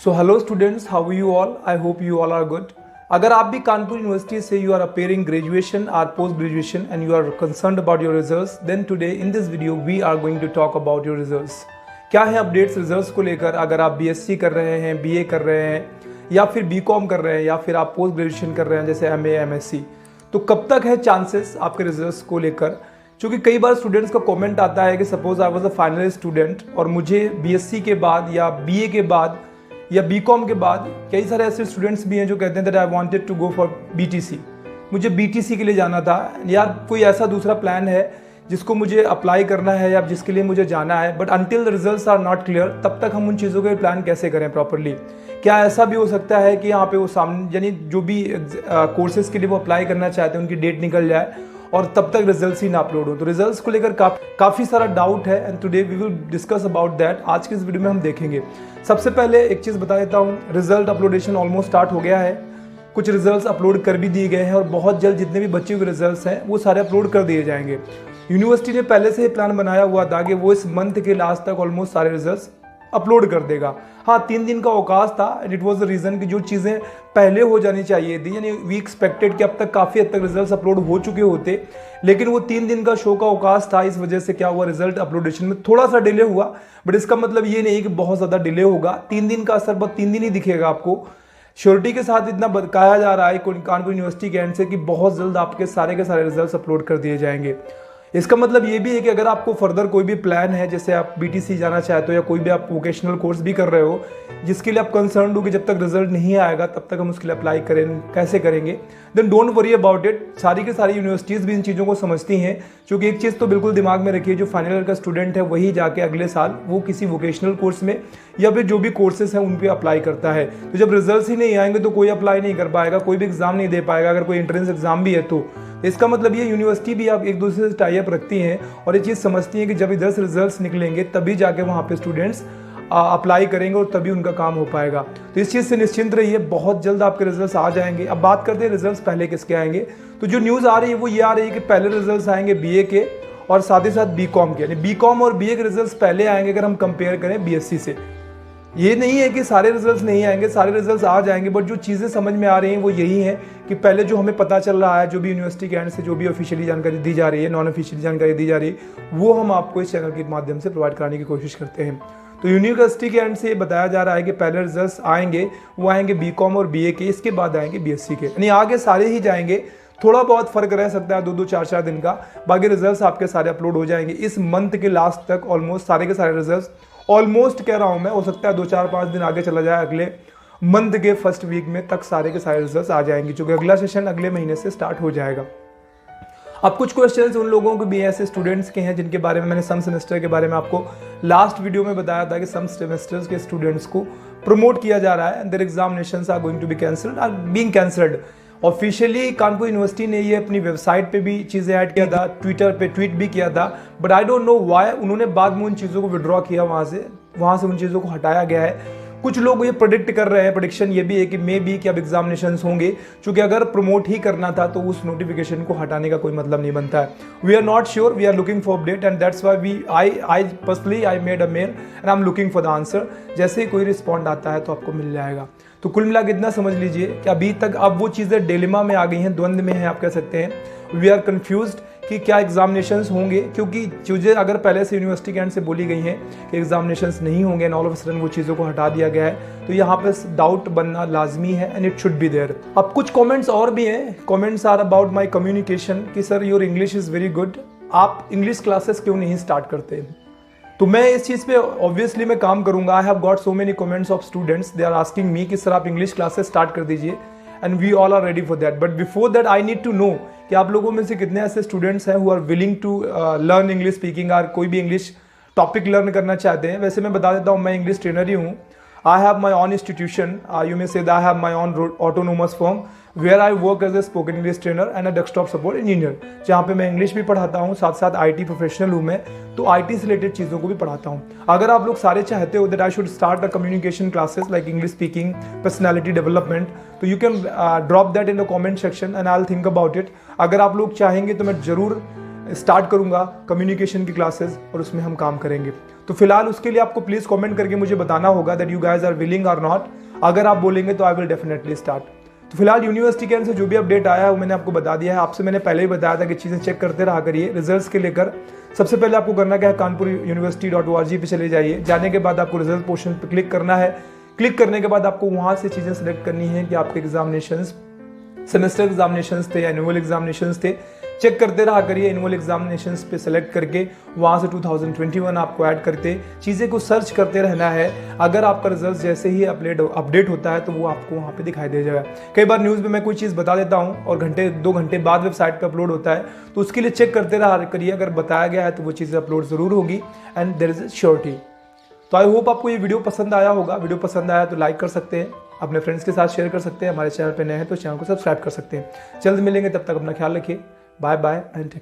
So hello students, how are you all? I hope you all are good. अगर आप भी Kanpur university से you are appearing graduation or post graduation and you are concerned about your results, then today in this video we are going to talk about your results. क्या है updates results को लेकर? अगर आप बीएससी कर रहे हैं, बीए कर रहे हैं या फिर बीकॉम कर रहे हैं या फिर आप पोस्ट ग्रेजुएशन कर रहे हैं जैसे एमए, एमएससी, तो कब तक है चांसेस आपके रिजल्ट्स को लेकर? क्योंकि कई बार स्टूडेंट्स का कमेंट आता है कि suppose I was a final student और मुझे बीएससी के बाद या बीए के बाद या बीकॉम के बाद कई सारे ऐसे स्टूडेंट्स भी हैं जो कहते हैं that I wanted to go for BTC, मुझे बीटीसी के लिए जाना था, या कोई ऐसा दूसरा प्लान है जिसको मुझे अप्लाई करना है या जिसके लिए मुझे जाना है, but until the results are not clear तब तक हम उन चीज़ों के प्लान कैसे करें प्रॉपरली? क्या ऐसा भी हो सकता है कि यहाँ पे वो सामने यानी जो भी कोर्सेज के लिए वो अप्लाई करना चाहते हैं उनकी डेट निकल जाए और तब तक रिजल्ट्स ही ना अपलोड हो? तो रिजल्ट्स को लेकर काफ़ी सारा डाउट है and today we will discuss about that. आज की इस वीडियो में हम देखेंगे। सबसे पहले एक चीज़ बता देता हूँ, रिजल्ट अपलोडेशन ऑलमोस्ट स्टार्ट हो गया है। कुछ रिजल्ट्स अपलोड कर भी दिए गए हैं और बहुत जल्द जितने भी बचे हुए रिजल्ट्स हैं वो सारे अपलोड कर दिए जाएंगे। यूनिवर्सिटी ने पहले से ही प्लान बनाया हुआ था कि वो इस मंथ के लास्ट तक ऑलमोस्ट सारे रिजल्ट्स अपलोड कर देगा। हाँ, 3 दिन का अवकाश था and it was the reason कि जो चीज़ें पहले हो जानी चाहिए थी, यानी वी एक्सपेक्टेड कि अब तक काफ़ी हद तक रिजल्ट्स अपलोड हो चुके होते, लेकिन वो 3 दिन का शो का अवकाश था। इस वजह से क्या हुआ, रिजल्ट अपलोडेशन में थोड़ा सा डिले हुआ, बट इसका मतलब ये नहीं कि बहुत ज़्यादा डिले होगा। 3 दिन का असर बस 3 दिन ही दिखेगा आपको। श्योरिटी के साथ इतना कहा जा रहा है कानपुर यूनिवर्सिटी के एंड से कि बहुत जल्द आपके सारे के सारे रिजल्ट्स अपलोड कर दिए जाएंगे। इसका मतलब ये भी है कि अगर आपको फर्दर कोई भी प्लान है, जैसे आप बीटीसी जाना चाहते हो या कोई भी आप वोकेशनल कोर्स भी कर रहे हो जिसके लिए आप कंसर्न हो कि जब तक रिजल्ट नहीं आएगा तब तक हम उसके लिए अप्लाई कैसे करेंगे, then don't worry about it. सारी की सारी यूनिवर्सिटीज़ भी इन चीज़ों को समझती हैं, क्योंकि एक चीज़ तो बिल्कुल दिमाग में रखिए, जो फाइनल ईयर का स्टूडेंट है वही जाके अगले साल वो किसी वोकेशनल कोर्स में या फिर जो भी कोर्सेज हैं उन पर अप्लाई करता है। तो जब रिजल्ट ही नहीं आएंगे तो कोई अप्लाई नहीं कर पाएगा, कोई भी एग्जाम नहीं दे पाएगा। अगर कोई एंट्रेंस एग्जाम भी है तो इसका मतलब ये यूनिवर्सिटी भी आप एक दूसरे से टाई अप रखती हैं और ये चीज़ समझती हैं कि जब इधर से रिजल्ट्स निकलेंगे तभी जाके वहाँ पे स्टूडेंट्स अप्लाई करेंगे और तभी उनका काम हो पाएगा। तो इस चीज़ से निश्चिंत रहिए, बहुत जल्द आपके रिजल्ट्स आ जाएंगे। अब बात करते हैं रिजल्ट्स पहले किसके आएंगे। तो जो न्यूज़ आ रही है वो ये आ रही है कि पहले रिजल्ट्स आएंगे बीए के और साथ ही साथ बीकॉम के, यानी बीकॉम और बीए के रिजल्ट्स पहले आएंगे अगर हम कंपेयर करें बीएससी से। ये नहीं है कि सारे रिजल्ट्स नहीं आएंगे, सारे रिजल्ट्स आ जाएंगे, बट जो चीज़ें समझ में आ रही हैं वो यही है कि पहले जो हमें पता चल रहा है, जो भी यूनिवर्सिटी के एंड से जो भी ऑफिशियली जानकारी दी जा रही है, नॉन ऑफिशियली जानकारी दी जा रही है, वो हम आपको इस चैनल के माध्यम से प्रोवाइड कराने की कोशिश करते हैं। तो यूनिवर्सिटी के एंड से ये बताया जा रहा है कि पहले रिजल्ट्स आएंगे वो आएंगे बीकॉम और बीए के, इसके बाद आएंगे बीएससी के, यानी आगे सारे ही जाएंगे। थोड़ा बहुत फर्क रह सकता है 2-2, 4-4 दिन का, बाकी रिजल्ट्स आपके सारे अपलोड हो जाएंगे इस मंथ के लास्ट तक। ऑलमोस्ट सारे के सारे रिजल्ट्स, ऑलमोस्ट कह रहा हूं मैं, हो सकता है 2-4-5 दिन आगे चला जाए, अगले मंथ के फर्स्ट वीक में तक सारे के सारे रिजल्ट्स आ जाएंगे, क्योंकि अगला सेशन अगले महीने से स्टार्ट हो जाएगा। अब कुछ क्वेश्चंस उन लोगों को भी ऐसे स्टूडेंट्स के हैं जिनके बारे में मैंने सम सेमेस्टर के बारे में आपको लास्ट वीडियो में बताया था कि सम सेमेस्टर्स के स्टूडेंट्स को प्रमोट किया जा रहा है and their examinations are going to be cancelled, are being cancelled. Officially Kanpur university ने ये अपनी वेबसाइट पे भी चीज़ें ऐड किया था, ट्विटर पे ट्वीट भी किया था, but I don't know why उन्होंने बाद में उन चीज़ों को विड्रॉ किया, वहाँ से उन चीज़ों को हटाया गया है। कुछ लोग ये प्रेडिक्ट कर रहे हैं, प्रेडिक्शन ये भी है कि मे बी कि अब एग्जामिनेशंस होंगे, क्योंकि अगर प्रमोट ही करना था तो उस नोटिफिकेशन को हटाने का कोई मतलब नहीं बनता है। We are not sure, we are looking for update and that's why I personally I made a mail and I am looking for the answer. जैसे ही कोई रिस्पॉन्ड आता है तो आपको मिल जाएगा। तो कुल मिला के इतना समझ लीजिए कि अभी तक अब वो चीज़ें डिलेमा में आ गई हैं, द्वंद में हैं आप कह सकते हैं। वी आर कन्फ्यूज्ड कि क्या एग्जामिनेशंस होंगे, क्योंकि चीज़ें अगर पहले से यूनिवर्सिटी के एंड से बोली गई हैं कि एग्जामिनेशंस नहीं होंगे and all of a sudden वो चीज़ों को हटा दिया गया है, तो यहाँ पे डाउट बनना लाजमी है and it should be there. अब कुछ कमेंट्स और भी हैं। Comments are about my communication कि sir your English is very good, आप इंग्लिश क्लासेस क्यों नहीं स्टार्ट करते? तो मैं इस चीज़ पे ऑब्वियसली मैं काम करूंगा। I have got so many comments of students, they are asking me कि सर आप इंग्लिश क्लासेस स्टार्ट कर दीजिए and we all are ready for that, but before that I need to know कि आप लोगों में से कितने ऐसे स्टूडेंट्स हैं who are willing to learn English speaking, और कोई भी इंग्लिश टॉपिक लर्न करना चाहते हैं। वैसे मैं बता देता हूँ, मैं इंग्लिश ट्रेनर ही हूँ। I have my own institution, you may say that I have my own autonomous firm where I work as a spoken English trainer and a desktop support engineer, जहाँ पे मैं इंग्लिश भी पढ़ाता हूँ, साथ साथ IT professional हूँ मैं, तो IT से रिलेटेड चीज़ों को भी पढ़ाता हूँ। अगर आप लोग सारे चाहते हो that I should start a communication classes like English speaking, personality development, तो you can drop that in the comment section and I'll think about it। अगर आप लोग चाहेंगे तो मैं ज़रूर स्टार्ट करूंगा कम्युनिकेशन की क्लासेस और उसमें हम काम करेंगे। तो फिलहाल उसके लिए आपको प्लीज़ कमेंट करके मुझे बताना होगा that you guys are willing और नॉट। अगर आप बोलेंगे तो आई विल डेफिनेटली स्टार्ट। तो फिलहाल यूनिवर्सिटी के एंड से जो भी अपडेट आया है वो मैंने आपको बता दिया है। आपसे मैंने पहले ही बताया था कि चीज़ें चेक करते रहा करिए रिजल्ट्स के लेकर। सबसे पहले आपको करना क्या है, kanpuruniversity.org पे चले जाइए। जाने के बाद आपको रिजल्ट पोर्शन पे क्लिक करना है। क्लिक करने के बाद आपको वहाँ से चीज़ें सेलेक्ट करनी है कि आपके एग्जामिनेशंस सेमेस्टर एग्जामिनेशंस थे, एनुअल एग्जामिनेशंस थे। चेक करते रहा करिए एनुअल एग्जामिनेशंस पे सेलेक्ट करके वहाँ से 2021 आपको ऐड करते चीज़ें को सर्च करते रहना है। अगर आपका रिजल्ट जैसे ही अपडेट होता है तो वो आपको वहाँ पे दिखाई दे जाएगा। कई बार न्यूज़ में मैं कोई चीज़ बता देता हूँ और घंटे 2 घंटे बाद वेबसाइट पे अपलोड होता है, तो उसके लिए चेक करते रहा करिए। अगर बताया गया है तो वो चीज़ें अपलोड ज़रूर होगी एंड देयर इज श्योरिटी। तो आई होप आपको ये वीडियो पसंद आया होगा। वीडियो पसंद आया तो लाइक कर सकते हैं, अपने फ्रेंड्स के साथ शेयर कर सकते हैं। हमारे चैनल पे नए हैं तो चैनल को सब्सक्राइब कर सकते हैं। जल्द मिलेंगे, तब तक अपना ख्याल रखिए। Bye bye and take care.